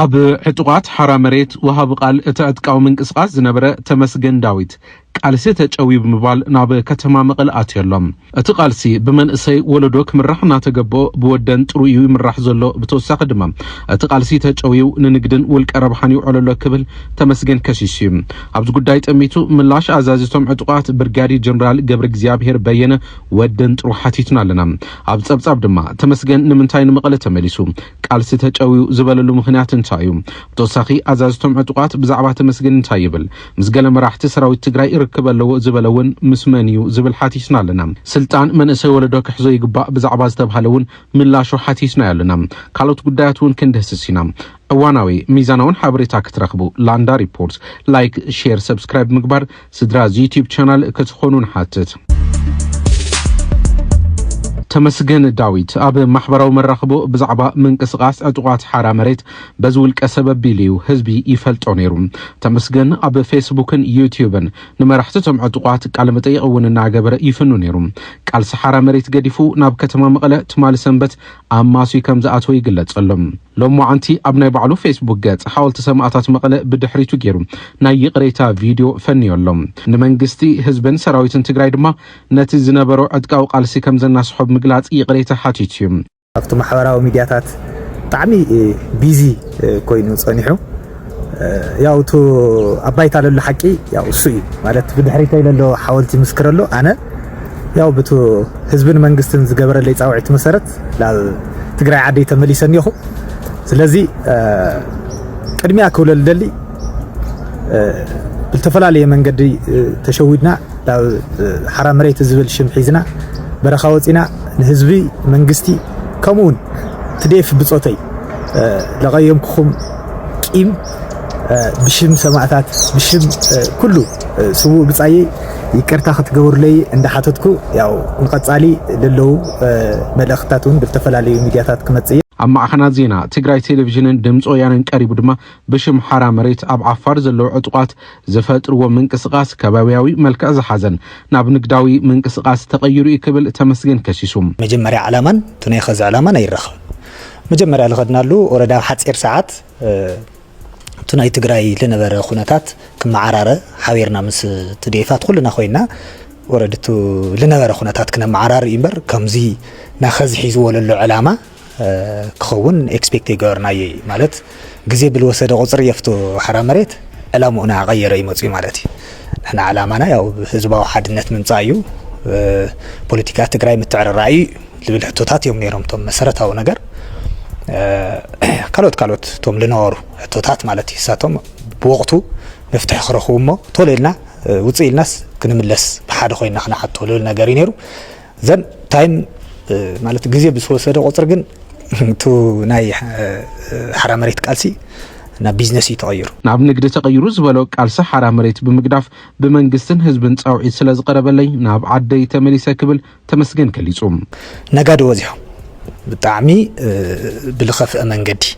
أب عتقات حرامريت وهاب قال اتعتقاو منقسقاس زنبره تمسجن داويت قالسي تچوي بمبال ناب كتما مقلات يلم اتي قالسي بمنسي ولدوك مرحنا تغبو بودن طرويو مرح زلو بتوساق دما اتي قالسي تچويو ننگدن والقربحانيو عللو كبل تمسجن كشيشيم ابز غداي طميتو ملاش ازازيتوم عتقات برغادي جنرال غبر እግዚአብሔር በየነ ወደን ጥሩ ሐቲትና ለና اب ጸብጻብ ድማ ተመስገን ንምንታይን መቀለ ተመሊሱ ቃልሲ ተጨዊው ዝበለሉ ምክንያት እንታዩ ተወሳኺ አዛዝቶም ዕጡቃት ብዛዕባ ተመስገን እንታይብል ምስገለ መራሕቲ ሰራዊት ትግራይ ይርከበለው ዝበለውን ምስመኒው ዝብል ሐቲትና ለና ስልጣን መንእሰይ ወለዶ ክሕዞ ይግባ ብዛዕባ ዝተባሃለውን ምላሹ ሐቲትና ያለና ካሎት ጉዳያቱን ክንደስሲና እዋናዊ ሚዛናውን ሐብሬታ ክትረክቡ ላንዳ ሪፖርት ላይክ ሼር ሰብስክራይብ ምግባር ስድራ ዩቲዩብ ቻናል ክትኾኑን ሐትት ተመስገን ዳዊት አብ ማህበራው መራኽቦ ብዛዕባ መንቀስቃስ ዕጡቃት ሓራ መሬት በዝውልቀ ሰበብ ቢሊው ህዝቢ ይፈልጦ ነይሩ ተመስገን አብ ፌስቡክን ዩቲዩብን ንመራሕቶም ዕጡቃት ቃል መጠይቅውንና ገበረ ይፍኑ ነይሩ ቃል ሰሓራ መሬት ገዲፉ ናብ ከተማ መቀለ ትማል ሰንበት አማሱ ከምዛአቶ ይግለጽሎም ሎሞ አንቲ አብናይ ባዕሉ ፌስቡክ ገጽ ሐወልት ሰማዕታት መቀለ በድሕሪቱ ገይሩ ናይ ይቅሬታ ቪዲዮ ፈንዮሎም ንመንግስቲ ህዝብን ሰራዊትን ትግራይ ድማ ነቲ ዝነበረው ዕጥቃው ቃልሲ ከምዘናስሖብ ምግላጽ ይቅሬታ ሐቲችም አፍቱ ማህበራዊ ሚዲያታት ጣዕሚ ቢዚ ኮይኑ ጸኒሑ ያውቱ አባይታ ለሉ ሐቂ ያው እሱ ማለት በድሕሪቱ ይለሎ ሐወልት ይመስክረሎ አነ ያው በቱ ህዝብን መንግስትን ዝገበረለይ ጻውዒት መሰረት ላ ትግራይ ዓዲ ተመሊሰኒኹ ስለዚህ ቅድሚያ ከውለል ደሊ بالتفلاليه መንገዲ ተሸውድና ሓራ መሬት ዝብል ሽም ሒዝና በረኻ ወፂና ንህዝቢ መንግስቲ ከመውን ትዴፍ ብጾተይ ለቀየምኩም ቂም ብሽም ሰማዕታት ብሽም ኩሉ ስው ብጻይ ይቅርታ ክትገብሩለይ እንደሓተትኩ ያው ንቀጻሊ ለለው መልእክታቱን بالتفلاليه ሚዲያታት ከመጽየ አማኻና ዜና ትግራይ ቴሌቪዥንን ድምጾ ያንን ቀሪቡ ድማ በሽም ሓራ መሬት ኣብ ዓፋር ዘለው ዕጡቃት ዘፈጥርዎ መንቅስቃስ ከባቢያዊ መልክዕ ዝሓዘን ናብ ንግዳዊ መንቅስቃስ ተቀይሩ ይክብል ተመስገን ከሲሱም መጀመሪያ ዓላማን ትናይ ኸዛ ዓላማን አይረኸ መጀመሪያ ለኸድናሉ ወረዳ ሓጺር ሰዓት ትናይ ትግራይ ለነበረ ኩነታት ከመዓራረ ሓቢርና ምስ ትዴፋት ኩልና ኮይና ወረድቱ ለነበረ ኩነታት ከመዓራር ይምበር ከምዚ ናኸዝ ሒዝዎ ለሎ ዓላማ كخون expect يقرناي مالت جزء بالوسط قصر يفتو حرام مريت علامنا غير يمتصي مالتي احنا علامنا يا حزب واحد النت من صايو بوليتيكا تግራይ متعر الرأي للحتوتات يوم نيرهم توم مسرتاو ነገር ካልኦት توم لنور حتوتات مالتي ساتهم بوقتو مفتح خرخومو توليلنا وصيلناس كنملس بحاده خوينا احنا حتى لول ነገር ينيرو زن تايم مالت جزء بالوسط قصر ግን تو ناي حرام مريت قالسي نا بيزنس يتغير ناب نقد تغيرو زبلو قالس حرام مريت بمقداف بمنجستن حزبن صاوعي سلاز قربلي ناب عدي تمليسا كبل تمسجن كليصوم نغاد وزيهم بطعمي بالخف منجدي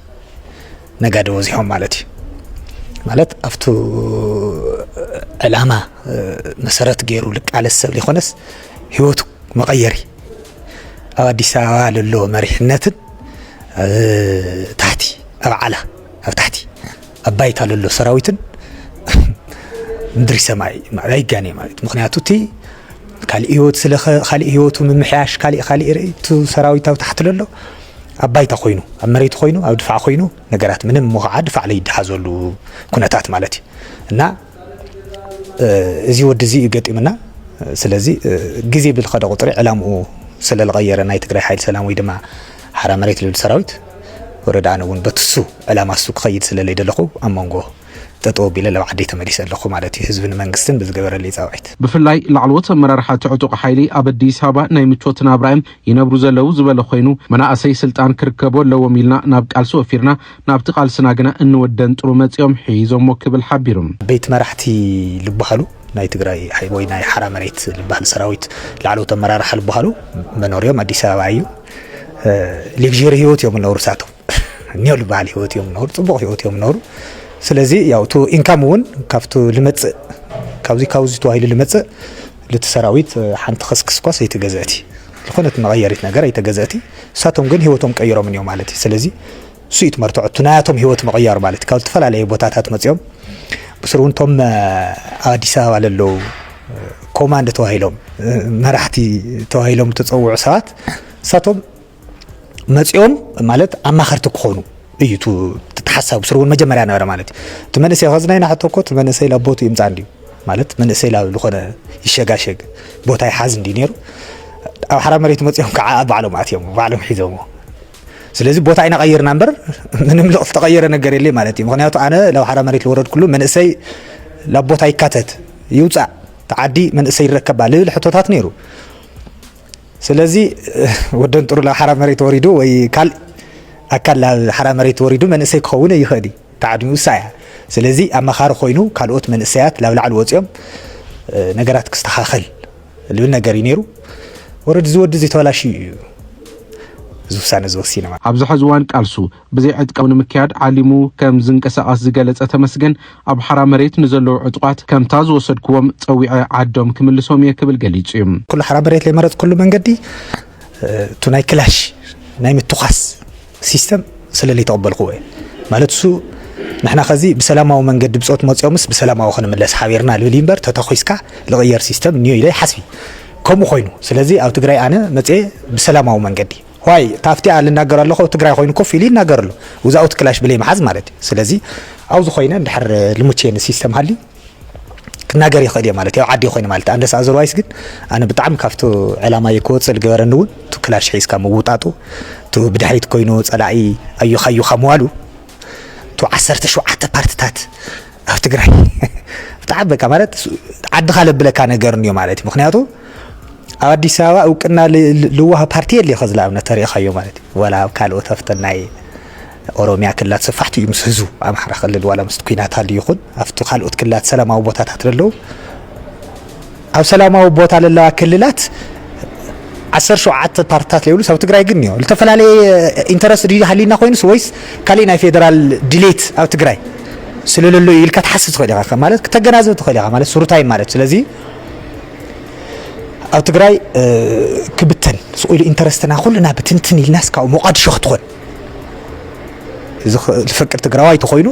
نغاد وزيهم مالت افتو علامه مسرت غيرو لك على السب ليخونس هيوتو مغيري አዲስ አበባ ለሎ መሪሕነትን ታሕቲ አብዓላ ኣብ ታሕቲ አባይታ ለሎ ሰራዊትን ምድሪ ሰማይ ማይ ጋኔ ማለት ምክንያቱ ቲ ካሊ ህይወት ስለ ካሊ ህይወቱ ምምሕያሽ ካሊ ርእቱ ሰራዊት ኣብ ታሕቲ ለሎ አባይታ ኮይኑ ኣብ መሬት ኮይኑ ኣብ ድፋዕ ኮይኑ ነገራት ምንም ሙዓድ ድፋዕ ላይ ይድሓዘሉ ኩነታት ማለት እና እዚ ወድዚ ይገጥምና ስለዚህ ግዜ بالخደ ቁጥሪ ዕላምኡ سلل غيرنا ناي تግራይ حيل سلام وي دما حرام مريت للسراويت وردانا ون بتسو علامه سوق خيد سللي دلخو امونغو تطو بيله لبعدي تمليس لخو معناتي حزبن منغستن بزغبرلي صاوعت بفلاي لعلوت مرارحه تعطق حيلي ابديس هابا ناي متوتنا ابراهيم ينبرو زلو زبل خوينو منا اسي سلطان كركبو لو ميلنا ناب قال سوفيرنا ناب تقال سناغنا انودن طرو مصيوم حيزوم وكبل حبيرم بيت مرحتي لبحلو ناي تግራይ ወይ ናይ ሓራ መሬት ልባል ሰራዊት ላዕሎ ተመራራህ ልባሉ መኖሪያም አዲስ አበባ እዩ ሌክዠሪ ህይወት እዮም ነው ርሳቶ ኒው ልባል ህይወት እዮም ነው ጽቡቅ ህይወት እዮም ነው ስለዚህ ያው ቱ ኢንካም ወን ካፍቱ ልመጽ ካውዚ ተዋሂሉ ልመጽ ለተሰራዊት ሓንተ ከስክስኳስ የተገዛቲ ለኾነት መغيرት ነገር የተገዛቲ ሳቶም ግን ህይወቶም ቀይሮም ነው ማለት ስለዚህ سويت مرتع تناتهم هيوت مغير مالت كاو تفلالي بوتاتات مصيوم بسرونتهم اديسا واللو كوماند توهيلهم مرحتي توهيلهم تصوع ساعات ساتهم مصيوم مالت اماخرت كخونو ايتو تتحسب بسرون مجمريا نبر مالت تمنسي غزناينا حتى كو تمنسي لابوتو يمصاندي مالت منسي لا لخونه يشغاشغ بوتاي حاز اندي نيرو او حرامريت مصيوم كعا بعلم اتيم بعلم حيزومو ስለዚህ ቦታ አይና ቀይርና ነበር ምንም ለውጥ ተቀየረ ነገር የለ ማለት ነው ምክንያቱ አነ ለው حرامريت ለወረድ ኩሉ መንሰይ ለቦታ ይካተት ይውጻ ተዓዲ መንሰይ ይረከባል ለሕቶታት ነይሩ ስለዚህ ወደን ጥሩ ለحرامريت ወሪዱ ወይ ካል አካል حرامريت ወሪዱ መንሰይ ከሆነ ይኸዲ ተዓዲ ውሳያ ስለዚህ አማኻር ኮይኑ ካልኦት መንሰያት ላብላዕል ወጽዮም ነገራት ክስተኻኸል ልብል ነገር ይነሩ ወረድ ዝወድ ዝተላሽ زوسان زوسينما ابز حزوان قالسو بزي عتقون مكياد علمو كم زنقساقس زغلصه تمسجن اب حرامريت نزلو عطقات كم تاز وسدكوم صويع عدوم كملسوم يكبل غليصيم كل حرامريت لي مرض كل منغدي توناي كلاش ناي متخاس سيستم سللي تقبلكو مالتسو نحنا خزي بسلاماو منغد بصوت مصيومس بسلاماو خنملس حبيرنا لليمبر تتخيسكا لغير سيستم نيو يلي حسبي كم خوينو سلازي او تግራይ انا مصي بسلاماو منغدي واي تافتي على ناغر الله خو تግራይ خوين كوفي لي ناغر له وزاوت كلاش بلي محز مالتي سلازي اوز خوينا ندحر لموتين سيستم هالي كناغر يخدي مالتي عادي خوين مالتي اندس ازروايس ግን انا بطعم كافتو علامه يكوصل ገበረን ውን تو كلاش حيسكا موطاطو تو بدحيت كوينو صلاعي ايو خيو خموالو تو 17 بارتات او تግራይ بطعم بقى مالت عد خالب بلكا ነገር ነው مالتي مخنياتو አዲስ አበባ እውቅና ለዋህ ፓርቲ የለ خزላውና ታሪኻዮ ማለት ወላ ካልኦ ተፍተናይ ኦሮሚያ ክላት ሰፋሕቲ ይምስዙ አማራ ክልል ወላ መስት ኩናት አለ ይኹን አፍቱ ካልኦት ክላት ሰላማዊ ቦታታት ደለው አው ሰላማዊ ቦታ ለላው ክልላት 17 ፓርቲታት ለይሉ ሰው ትግራይ ግን ነው ለተፈላለ ኢንተረስት ዲ ሐሊና ኮይንስ ወይስ ካሊና ፌደራል ዲሌት አው ትግራይ ስለለሎ ይልካ ተሐስስ ኸዲኻ ማለት ተገናዘብ ተኸዲኻ ማለት ሱሩታይ ማለት ስለዚህ او تግራይ كبتن سؤال انترستنا كلنا بتنتن الناس كاو مقادشو تخون الفكر تግራዋይ ተኮይኑ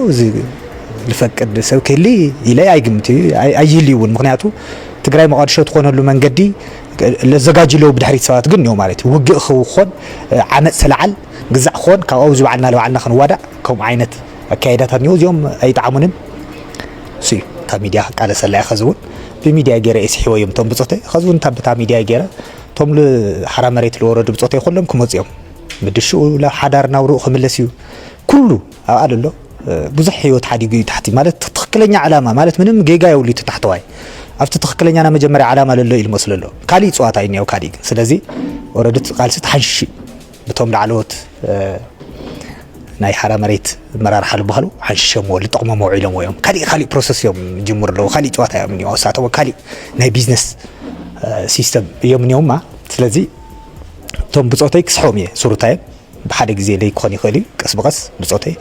الفكر سو كلي الى ايغمتي ايليون مخنياتو تግራይ مقادشو تخونلو መንገዲ ለዘጋጅሎ ብድሕሪት ሰባት ግን ነው ማለት ውግእ ኾን ዓመጽ ሰላዓል ግዛዕ ኾን ካብ አውዝ ባዓልና ለባዓልና ክንዋዳ ከም ዓይነት አካይዳታት ነው ዚኦም አይጣሙንም ሲ ሚዲያ ቃለ ሰላይ خزون بميديا جيرا اسحيو يوم توم بصوتي خزون تابتا ميديا جيرا توم لحرامريت لورد بصوتي كلهم كمصيوم بدشو لا حدار ناورو خملسيو كله قالله بزح حيوت حديقي تحتي مالت تخكلኛ علامه مالت منم جيجا يولي تحتواي افت تخكلኛ انا مجمري علامه لله يمسلله كالي صواتاي نيو كالي سلازي وردت قالت حنشي بتوم لعلوت ناي حرامريت مرار حل بحلو حنشمو لطقمه موعيلهم ويوم خالي بروسيس يوم جمهور له خالي جواتا يوم نيو ساعته وكالي ناي بيزنس سيستم يوم نيوم ما سلازي توم بصوتي كسحوميه سورتاي بحد غزي لي يكون يخلي قس بقس بصوتي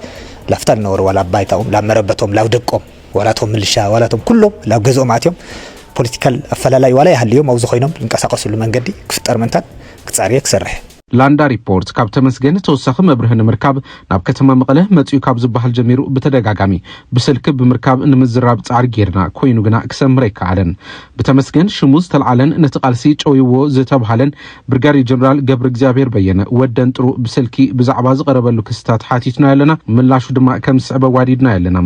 لافتان نور ولا بايتاهم لا مربتهم لا دقهم ولا توم ملشا ولا توم كلهم لا غزو ماتيوم بوليتيكال افلالاي ولا يحليهم او زخينهم انقساقسوا لمنغدي كفتر منتان كصاري كسرح ላንዳ ሪፖርት ካብ ተመስገን ተወሳኺ መብርህን ምርካብ ናብ ከተማ መቀለ መጽኡ ካብ ዝበሃል ጀሚሩ በተደጋጋሚ ብስልክ ብምርካብ ንምዝራብ ጻር ጌርና ኮይኑ ግና ክሰምረ ይካለን በተመስገን ሽሙዝ ተልዓለን ነተቃልሲ ጨውይዎ ዝተብሃለን ብርጋዴር ጀነራል ገብረ እግዚአብሔር በየነ ወደን ጥሩ ብስልኪ ብዛዕባ ዝቀረበሉ ክስታት ሓቲትና ያለና ምላሹ ድማ ከም ስዕበ ዋዲድና ያለና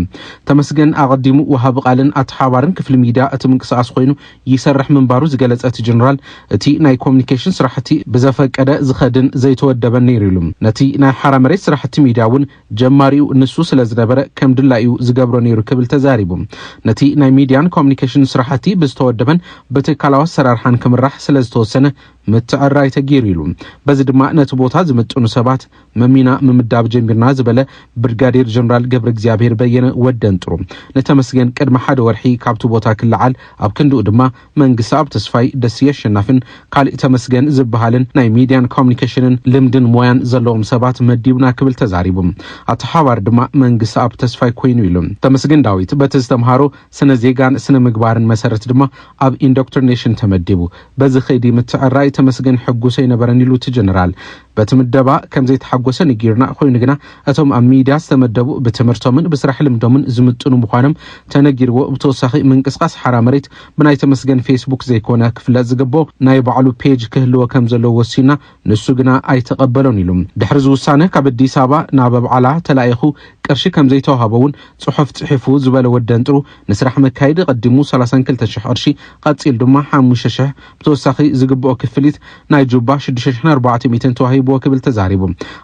ተመስገን አቀዲሙ ወሃብ ቃልን አትሓባርን ክፍል ሚዲያ እትምንቅሳስ ኮይኑ ይሰርሕ መንባሩ ዝገለጸት ጀነራል እቲ ናይ ኮሙኒኬሽን ስራሕቲ በዘፈቀደ ዝኸ دن زيتودبن نيرلم نتي نا حرامريت سرحت ميدياون جماريو نسو سلازدبره كم دلايو زغبرو نيرو كبل تزاريبم نتي نا ميديان كومونيكيشن سرحتي بزتودبن بتكالاو سرارحان كمراح سلازتوسنه متعراي تغيريلم بزدما نتبوتا زمطونو سبات ممينا ممداب جمبرنا زبله برغادير جنرال ገብረ እግዚአብሔር በየነ ወደን ጥሩ ነተመስገን ቀድማ ሓደ ወርሒ ካብቱ ቦታ ክልዓል ኣብ ክንዱ ድማ መንግስት ኣብ ተስፋይ ደስ የሽናፍን ካልእ ተመስገን ዝበሃልን ናይ ሚዲያን ኮሙኒኬሽንን ልምድን ሞያን ዘለዎም ሰባት መዲብና ክብል ተዛሪቡም አተሓባር ድማ መንግስት ኣብ ተስፋይ ኮይኑ ኢሎም ተመስገን ዳዊት በተስተምሃሮ ስነ ዜጋን ስነ ምግባርን መሰረት ድማ ኣብ ኢንዶክትሪኔሽን ተመዲቡ በዚ ኸይዲ ምትዕራይ ተመስገን ሕጉሰ ይነበረን ኢሉ ጀነራል በትምደባ ከም ዘይተሐጎሰ ንጊርና ኮይኑ ግና እቶም ኣብ ሚድያ ዝተመደቡ በትምህርቶምን በስራሕ ልምዶምን ዝምጥኑ ምዃኖም ተነጊርዎ ብተወሳኺ ምንቅስቃስ ሓራ መሬት ብናይ ተመስገን ፌስቡክ ዘይኮነ ክፍለጥ ዝግቦ ናይ ባዕሉ ፔጅ ክህልዎ ከም ዘለዎ ወሲና ንሱ ግና ኣይተቀበሎን ኢሉ ድሕሪ ዝውሳነ ካብ አዲስ አበባ ናብ በዓላ ተላኢኹ ቅርሺ ከም ዘይተዋሃበውን ጽሑፍ ጽሒፉ ዝበለ ወደንጥሩ ንስራሕ መካይድ ቀዲሙ 32000 ቅርሺ ቀፂል ድማ 5000 ብተወሳኺ ዝግብኦ ክፍሊት ናይ ጁባ 6400 ተዋሂቡ ክብል ተዛሪቡ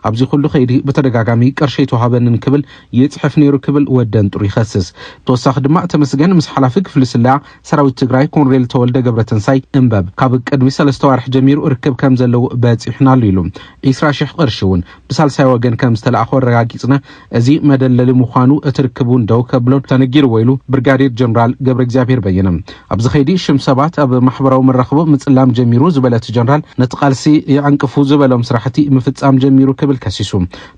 ኣብዚ ኩሉ ኸይዲ በተደጋጋሚ ቅርሺ ተዋሃበንን ክብል ይጽሕፍ ነይሩ ክብል ወደንጥሩ ይኸስስ ተወሳኺ ድማ ተመስገን ምስ ሓላፊ ክፍሊ ስልያ ሰራዊት ትግራይ ኮሎኔል ተወልደ ገብረተንሳይ እንበብ ካብ ቅድሚ 3 ወርሕ ጀሚሩ ርክብ ከም ዘለው በጽሕናሉ ኢሉ 20000 ቅርሺውን ብሳልሳይ ወገን ከም ዝተላኣኾ ረጋጊጽና እዚ መደለሊ ምዃኑ እትርክቡ እንደው ከብሎን ተነጊር ወይሉ ብርጋዴር ጀነራል ገብረ እግዚአብሔር በየነም ኣብዚ ኸይዲ ሽም ሰባት ኣብ ማሕበራዊ መራኸቦ ምጽላም ጀሚሩ ዝበለት ጀነራል ነጥቃልሲ ይዕንቅፉ ዝበሎም ስራሕቲ ምፍጻም ጀሚሩ ክብል ከሲሱ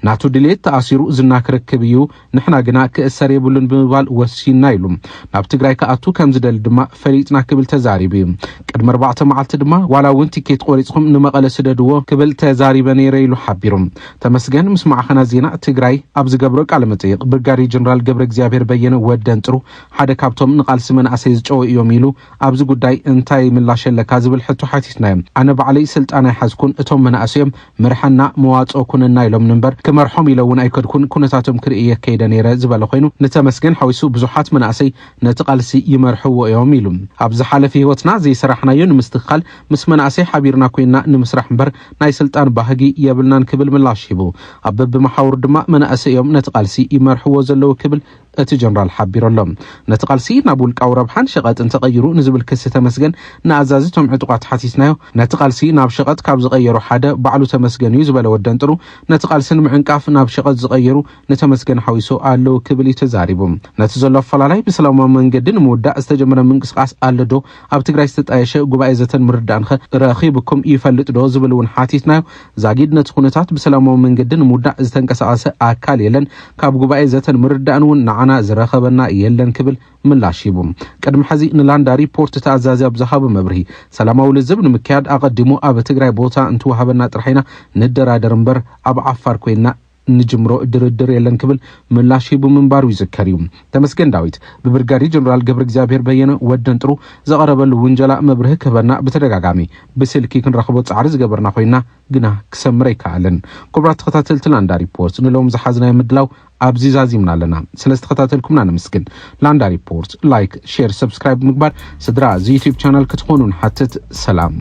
ናቱ ድሌት ተኣሲሩ ዝናክረክብ እዩ ንሕና ግና ክእሰር የብሉን ብምባል ወሲና ኢሉ ናብ ትግራይ ከኣቱ ከም ዝደል ድማ ፈሊጥና ክብል ተዛሪቡ ቅድሚ 4 መዓልቲ ድማ ዋላውን ቲኬት ቆሪጽኩም ንመቐለ ስደድዎ ክብል ተዛሪበ ነይረ ኢሉ ሓቢሩ ተመስገን ምስ ማዕኸና ዜና ትግራይ ኣብ ዝገብሮ ቃል መጠይቅ ብርጋዴር ጀነራል ገብረ እግዚአብሔር በየነ ወደንጥሩ ሓደ ካብቶም ንቃልሲ መናእሰይ ዝጨው እዮም ኢሉ ኣብዚ ጉዳይ እንታይ ምላሽ ለካ ዝብል ሕቶ ሓቲትናዮ ኣነ ባዕለይ ስልጣን ኣይሓዝኩን እቶም መናእሰዮም ምርሐና መዋጾ ኩንና ኢሎም ነበር ከመርሖም ኢለውን ኣይከድኩን ኩነታቶም ክርእየ ከይደ ነይረ ዝበለ ኮይኑ ንተመስገን ሓዊሱ ብዙሓት መናእሰይ ነቲ ቃልሲ ይመርሕዎ እዮም ኢሉ ኣብዚ ሓለፈ ህይወትና ዘይሰራሕናዮ ንምስትኻል ምስ መናእሰይ ሓቢርና ኮይና ንምስራሕ እምበር ናይ ስልጣን ባህጊ የብልናን ክብል ምላሽ ሂቡ ኣብ በብመሓውር ድማ መናእሰዮም ነቲ ቃልሲ ይመርሕዎ ዘለው ክብል እቲ ጀነራል ሓቢሮሎም ነቲ ቃልሲ ናብ ውልቃው ረብሓን ሸቐጥን ተቐይሩ ንዝብል ክስ ተመስገን ንኣዛዝቶም ዕጡቃት ሓቲትናዮ ነቲ ቃልሲ ናብ ሸቐጥ ካብ ዝቐየሩ ሓደ ባዕሉ ተመስገን እዩ ዝበለ ወደንጥሩ ነቲ ቃልሲን ምዕንቃፍ ናብ ሸቐጥ ዝቐየሩ ንተመስገን ሓዊሱ ኣለው ክብል ተዛሪቡ ነቲ ዘሎ ፈላላይ ብሰላማዊ መንገዲ ንምውዳእ ዝተጀመረ ምንቅስቃስ ኣለዶ ኣብ ትግራይ ዝተጣየሸ ጉባኤ ዘተን ምርዳእንኸ ረኺብኩም ይፈልጥ ዶ ዝብል እውን ሓቲትናዮ ዛጊድ ነቲ ኩነታት ብሰላማዊ መንገዲ ንምውዳእ ዝተንቀሳቀሰ ኣካል የለን ካብ ጉባኤ ዘተን ምርዳእን እውን አና ዝረኸበና የለን ክብል ምላሽ ሂቡ ቅድሚ ሕዚ ንላንዳ ሪፖርት ተኣዛዚ ኣብ ዝሃበ መብርሂ ሰላማዊ ልዝብ ንምክያድ ኣቀዲሙ ኣብ ትግራይ ቦታ እንትወሃበና ጥራሕና ንደራደር እምበር ኣብ ዓፋር ኮይና ንጅምሮ ድርድር የለን ክብል ምላሽ ሂቡ ምንባሩ ይዝከር እዩ ተመስገን ዳዊት ብብርጋዴር ጀነራል ገብረ እግዚአብሔር በየነ ወደንጥሩ ዘቀረበሉ ውንጀላ መብርሂ ክበና በተደጋጋሚ ብስልኪ ክንረኽቦ ጻዕሪ ዝገበርና ኮይና ግና ክሰምረ ይከኣለን ኩብራ ተኸታተልቲ ላንዳ ሪፖርት ንሎም ዝሓዝናይ ምድላው ኣብዚ ዛዚምና ኣለና ስለስተኸታተልኩምና ነመስግን ላንዳ ሪፖርት ላይክ ሼር ሰብስክራይብ ምግባር ስድራ እዚ ዩቲዩብ ቻናል ክትኾኑን ሓትት ሰላም